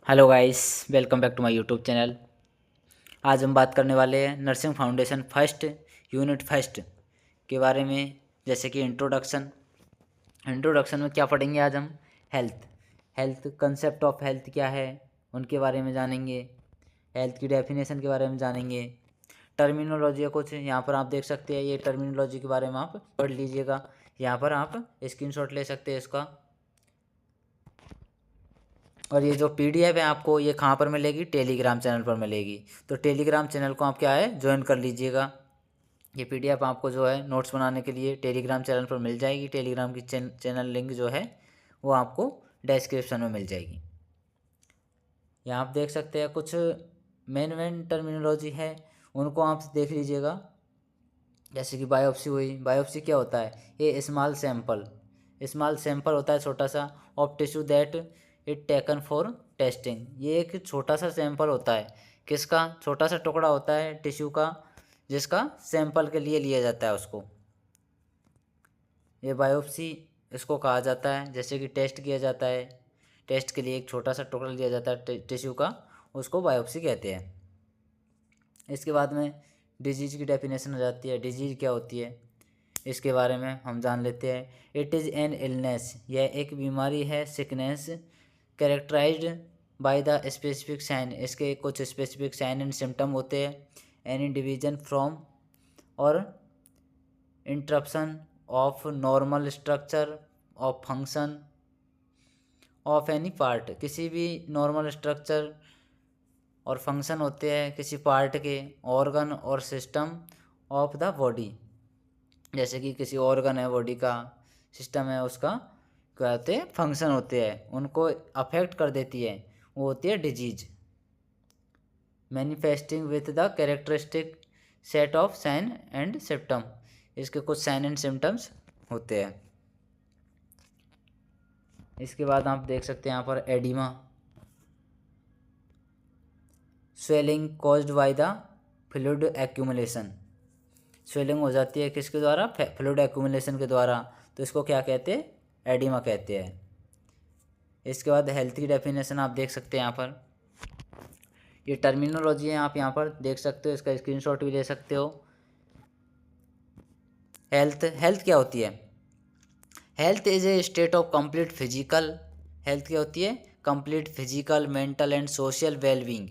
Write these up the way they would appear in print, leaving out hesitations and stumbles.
Hello guys, welcome back to my YouTube channel. आज हम बात करने वाले हैं nursing foundation first unit first के बारे में। जैसे कि इंट्रोडक्शन में क्या पढ़ेंगे आज हम? हेल्थ कंसेप्ट ऑफ हेल्थ क्या है उनके बारे में जानेंगे। हेल्थ की डेफिनेशन के बारे में जानेंगे। टर्मिनोलॉजी है कुछ, यहाँ पर आप देख सकते हैं। ये टर्मिनोलॉजी के बारे में आप पढ़ लीजिएगा। यहाँ पर आप स्क्रीनशॉट ले सकते हैं इसका। और ये जो पीडीएफ है आपको ये कहाँ पर मिलेगी? टेलीग्राम चैनल पर मिलेगी। तो टेलीग्राम चैनल को आप क्या है, ज्वाइन कर लीजिएगा। ये पीडीएफ आपको जो है नोट्स बनाने के लिए टेलीग्राम चैनल पर मिल जाएगी। टेलीग्राम की चैनल लिंक जो है वो आपको डिस्क्रिप्शन में मिल जाएगी। यहाँ आप देख सकते हैं कुछ मेन टर्मिनोलॉजी है, उनको आप देख लीजिएगा। जैसे कि बायोप्सी हुई। बायोप्सी क्या होता है? ये स्मॉल सैंपल होता है, छोटा सा, of tissue that it taken for testing. ये एक छोटा सा सैंपल होता है। किसका? छोटा सा टुकड़ा होता है टिश्यू का, जिसका सैंपल के लिए लिया जाता है उसको। ये बायोप्सी इसको कहा जाता है। जैसे कि टेस्ट किया जाता है, टेस्ट के लिए एक छोटा सा टुकड़ा लिया जाता है टिश्यू का, उसको बायोप्सी कहते हैं। इसके बाद में डिजीज़ की डेफिनेशन हो जाती है। डिजीज़ क्या होती है इसके बारे में हम जान लेते हैं। इट इज़ एन इलनेस, यह एक बीमारी है, sickness, characterised by the specific sign, इसके कुछ स्पेसिफिक साइन एंड सिम्टम होते हैं। Any division from or interruption of normal structure of function of any part, किसी भी नॉर्मल स्ट्रक्चर और फंक्शन होते हैं किसी पार्ट के, ऑर्गन और सिस्टम ऑफ द बॉडी। जैसे कि किसी ऑर्गन है बॉडी का, सिस्टम है उसका, क्या होते हैं? फंक्शन होते हैं, उनको अफेक्ट कर देती है, वो होती है disease. Manifesting with the characteristic set of sine and symptom, इसके कुछ साइन एंड सिम्टम्स होते हैं। इसके बाद आप देख सकते हैं यहाँ पर oedema, swelling caused by the fluid accumulation. Swelling हो जाती है किसके द्वारा? फ्लूइड एक्यूमुलेशन के द्वारा, तो इसको क्या कहते हैं? एडिमा कहते हैं। इसके बाद हेल्थ की डेफिनेशन आप देख सकते हैं यहाँ पर। ये टर्मिनोलॉजी है, आप यहाँ पर देख सकते हो, इसका स्क्रीनशॉट भी ले सकते हो। हेल्थ क्या होती है? Health is a state of complete physical, health क्या होती है? Complete physical, mental and social wellbeing.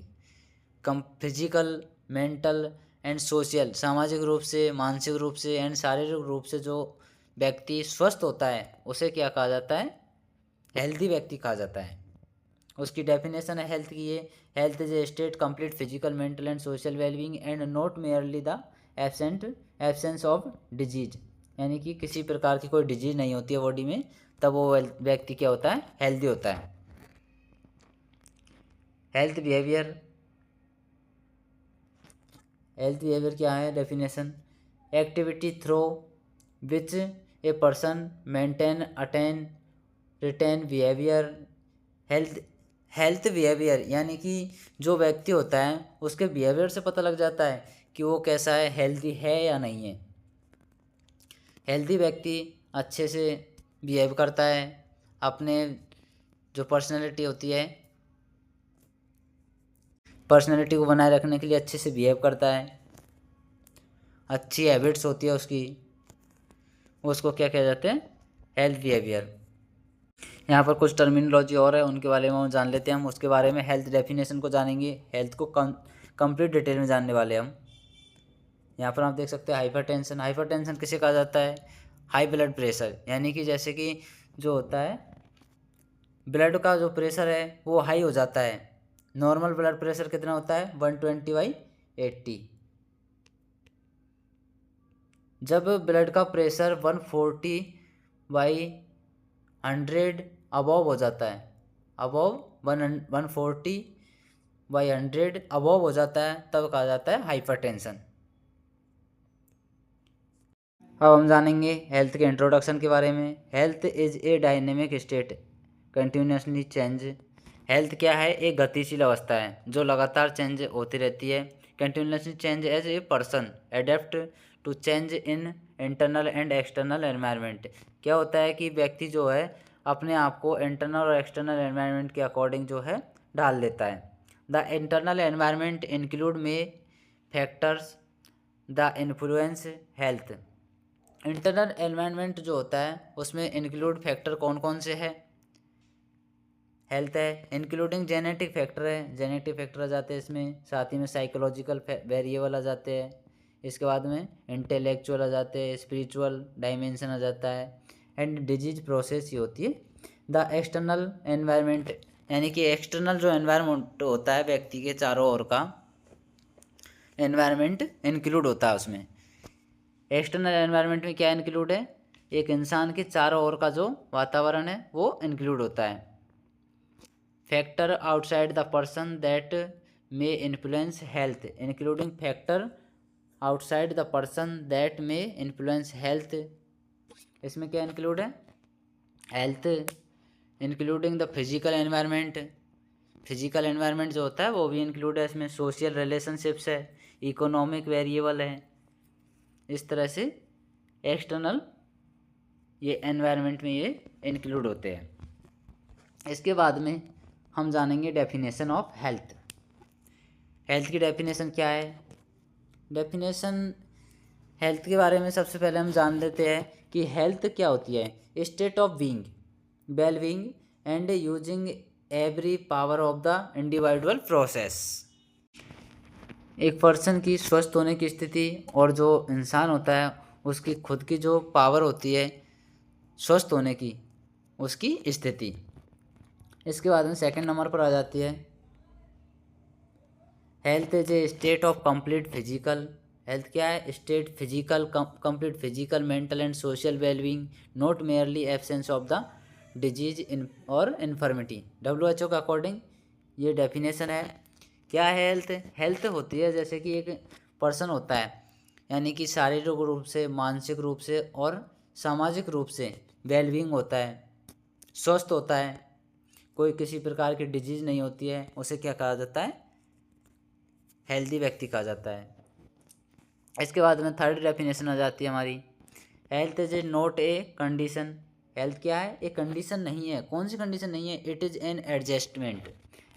Physical, mental and social, सामाजिक रूप से, मानसिक रूप से एंड शारीरिक रूप से जो व्यक्ति स्वस्थ होता है उसे क्या कहा जाता है? हेल्दी व्यक्ति कहा जाता है। उसकी डेफिनेशन है हेल्थ की ये। Health is a state complete physical, mental and social wellbeing and not merely the absence of disease, यानी कि किसी प्रकार की कोई डिजीज नहीं होती है बॉडी में, तब वो व्यक्ति क्या होता है? हेल्दी होता है। हेल्थ बिहेवियर क्या है? Definition, activity through which a person maintain, attain, retain behaviour. Health behaviour यानी कि जो व्यक्ति होता है उसके बिहेवियर से पता लग जाता है कि वो कैसा है, हेल्दी है या नहीं है। हेल्दी व्यक्ति अच्छे से बिहेव करता है, अपने जो पर्सनैलिटी को बनाए रखने के लिए अच्छे से बिहेव करता है, अच्छी हैबिट्स होती है उसको क्या कहा जाते हैं? Health behaviour. यहाँ पर कुछ टर्मिनोलॉजी और है, उनके बारे में हम जान लेते हैं। हम उसके बारे में हेल्थ डेफिनेशन को जानेंगे, हेल्थ को कंप्लीट डिटेल में जानने वाले हम। यहाँ पर आप देख सकते हैं हाइपरटेंशन किसे कहा जाता है? हाई ब्लड प्रेशर, यानी कि जैसे कि जो होता है ब्लड का जो प्रेशर है वो हाई हो जाता है। नॉर्मल ब्लड प्रेशर कितना होता है? 120/80। जब ब्लड का प्रेशर 140/100 अबव हो जाता है, अबव 140/100 अबव हो जाता है, तब कहा जाता है हाइपरटेंशन। अब हम जानेंगे हेल्थ के इंट्रोडक्शन के बारे में। Health is a dynamic state continuously change. Health क्या है? एक गतिशील अवस्था है जो लगातार चेंज होती रहती है। Continuously change as a person adapt to change in internal and external environment. क्या होता है कि व्यक्ति जो है अपने आप को इंटरनल और एक्सटर्नल एनवायरनमेंट के अकॉर्डिंग जो है डाल देता है। द इंटरनल एनवायरनमेंट इंक्लूड में factors the influence health. Internal environment जो होता है उसमें इंक्लूड फैक्टर कौन कौन से है, हेल्थ है, इंक्लूडिंग जेनेटिक फैक्टर है, जेनेटिक फैक्टर आ जाते हैं इसमें, साथ ही में साइकोलॉजिकल वेरिएबल आ जाते हैं, इसके बाद में इंटेलेक्चुअल आ जाते हैं, स्पिरिचुअल डायमेंशन आ जाता है, एंड डिजीज प्रोसेस ही होती है। द एक्सटर्नल एनवायरनमेंट यानी कि एक्सटर्नल जो एनवायरनमेंट होता है व्यक्ति के चारों ओर का एनवायरनमेंट इंक्लूड होता है उसमें। एक्सटर्नल एनवायरनमेंट में क्या इंक्लूड है, एक इंसान के चारों ओर का जो वातावरण है वो इंक्लूड होता है। Factor outside the person that may influence health including factor outside the person that may influence health. इसमें क्या इंक्लूड है, health including the physical environment, physical environment जो होता है वो भी इंक्लूड है इसमें, सोशल रिलेशनशिप्स है, इकोनॉमिक वेरिएबल है। इस तरह से एक्सटर्नल ये एनवायरनमेंट में ये इंक्लूड होते हैं। इसके बाद में हम जानेंगे डेफिनेशन ऑफ हेल्थ। हेल्थ की डेफिनेशन क्या है, डेफिनेशन हेल्थ के बारे में सबसे पहले हम जान लेते हैं कि हेल्थ क्या होती है, state of being, well being and using every power of the individual process. एक पर्सन की स्वस्थ होने की स्थिति और जो इंसान होता है उसकी खुद की जो पावर होती है स्वस्थ होने की, उसकी स्थिति। इसके बाद में सेकंड नंबर पर आ जाती है health is a state of complete physical. Health क्या है, state physical complete physical mental and social wellbeing, not merely absence of the disease in और इन्फर्मिटी। WHO के अकॉर्डिंग ये डेफिनेशन है। क्या है हेल्थ, हेल्थ होती है जैसे कि एक पर्सन होता है यानी कि शारीरिक रूप से, मानसिक रूप से और सामाजिक रूप से वेलबींग होता है, स्वस्थ होता है, कोई किसी प्रकार की डिजीज नहीं होती है, उसे क्या कहा जाता है, हेल्दी व्यक्ति कहा जाता है। इसके बाद में थर्ड डेफिनेशन आ जाती है हमारी, health is a not a condition. Health क्या है, एक कंडीशन नहीं है। कौन सी कंडीशन नहीं है, it is an adjustment,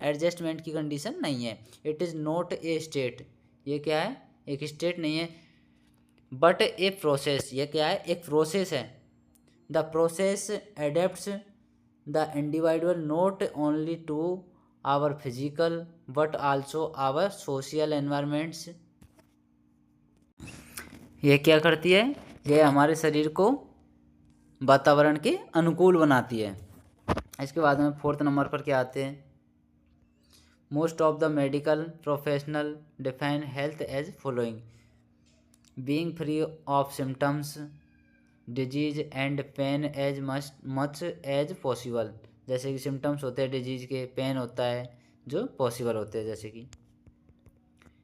adjustment की कंडीशन नहीं है। It is not a state, ये क्या है, एक स्टेट नहीं है, बट ए प्रोसेस, ये क्या है, एक प्रोसेस है। The process adapts the individual not only to our physical but also our social environments. ये क्या करती है, ये हमारे शरीर को वातावरण के अनुकूल बनाती है। इसके बाद में फोर्थ नंबर पर क्या आते हैं, most of the medical professional define health as following, being free of symptoms disease and pain as much as possible. जैसे कि सिम्टम्स होते हैं डिजीज के, पेन होता है जो पॉसिबल होते हैं जैसे कि।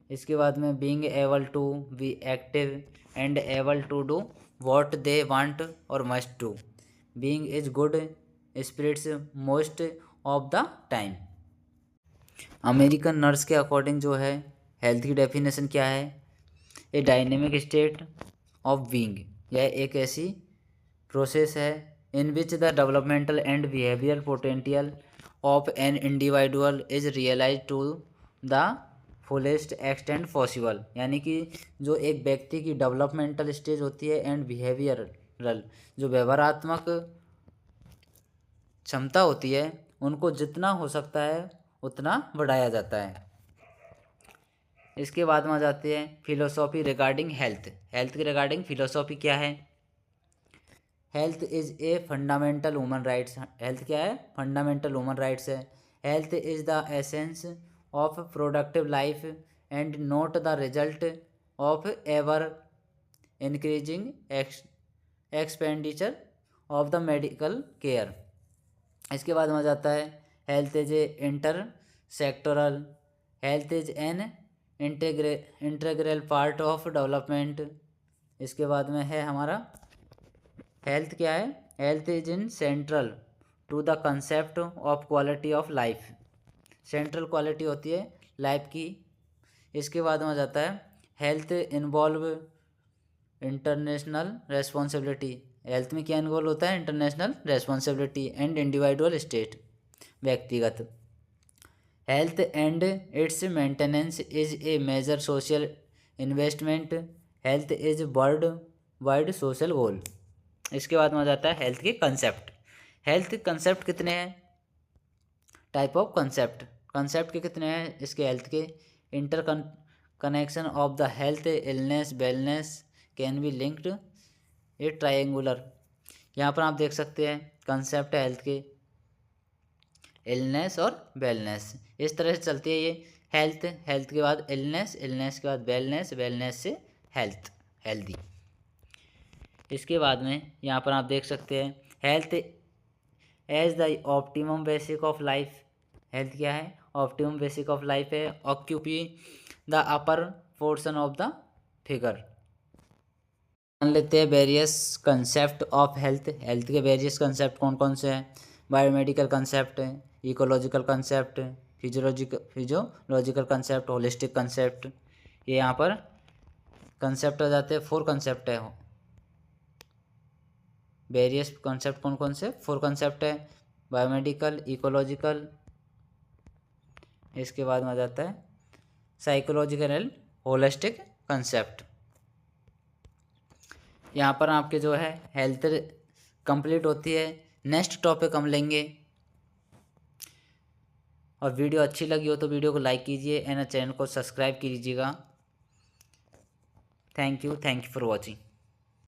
इसके बाद में being able to be active and able to do what they want और must do, being is good spirits most of the time. American nurse के अकॉर्डिंग जो है हेल्थ की डेफिनेशन क्या है, a dynamic state of being, यह एक ऐसी प्रोसेस है in which the developmental and behaviour potential of an individual is realise to the fullest extent possible. यानी कि जो एक व्यक्ति की डेवलपमेंटल स्टेज होती है एंड बिहेवियरल, जो व्यवहारात्मक क्षमता होती है, उनको जितना हो सकता है उतना बढ़ाया जाता है। इसके बाद में आ जाते हैं फिलोसॉफी रिगार्डिंग हेल्थ। हेल्थ के रिगार्डिंग फिलोसॉफी क्या है, health is a fundamental human rights. Health क्या है, फंडामेंटल ह्यूमन राइट्स है। Health is the essence of productive life and not the result of ever increasing expenditure of the medical care. इसके बाद में आ जाता है health is A inter sectoral, health is an integral part of development. इसके बाद में है हमारा हेल्थ क्या है, health is in central to the concept of quality of life, central quality होती है लाइफ की। इसके बाद में आ जाता है health involve international responsibility. Health में क्या इन्वॉल्व होता है, international responsibility and individual state, व्यक्तिगत। Health and its maintenance is a major social investment. Health is world wide social goal. इसके बाद में आ जाता है हेल्थ के कंसेप्ट। हेल्थ कंसेप्ट कितने हैं? Type of concept. कंसेप्ट के कितने हैं इसके हेल्थ के? Inter connection of the health, illness, wellness can be linked, A triangular. यहाँ पर आप देख सकते हैं कंसेप्ट है हेल्थ के, इलनेस और वेलनेस, इस तरह से चलती है ये। हेल्थ, हेल्थ के बाद इलनेस, इलनेस के बाद वेलनेस, वेलनेस से हेल्थ, हेल्दी। इसके बाद में यहाँ पर आप देख सकते हैं health as the optimum basic of life. Health क्या है? ऑप्टिमम बेसिक ऑफ लाइफ है। Occupy the upper portion of the figure. मान लेते हैं various concept of health. Health के वेरियस कंसेप्ट कौन कौन से हैं? बायोमेडिकल कंसेप्ट है, ecological concept, physiological concept, holistic concept. ये यहाँ पर कंसेप्ट आ जाते हैं। 4 कंसेप्ट है। वेरियस कंसेप्ट कौन कौन से? 4 कंसेप्ट है। बायोमेडिकल, इकोलॉजिकल, इसके बाद में आ जाता है साइकोलॉजिकल एंड होलिस्टिक कंसेप्ट। यहाँ पर आपके जो है हेल्थ कंप्लीट होती है। नेक्स्ट टॉपिक हम लेंगे। और वीडियो अच्छी लगी हो तो वीडियो को लाइक कीजिए एंड चैनल को सब्सक्राइब कीजिएगा। Thank you for watching.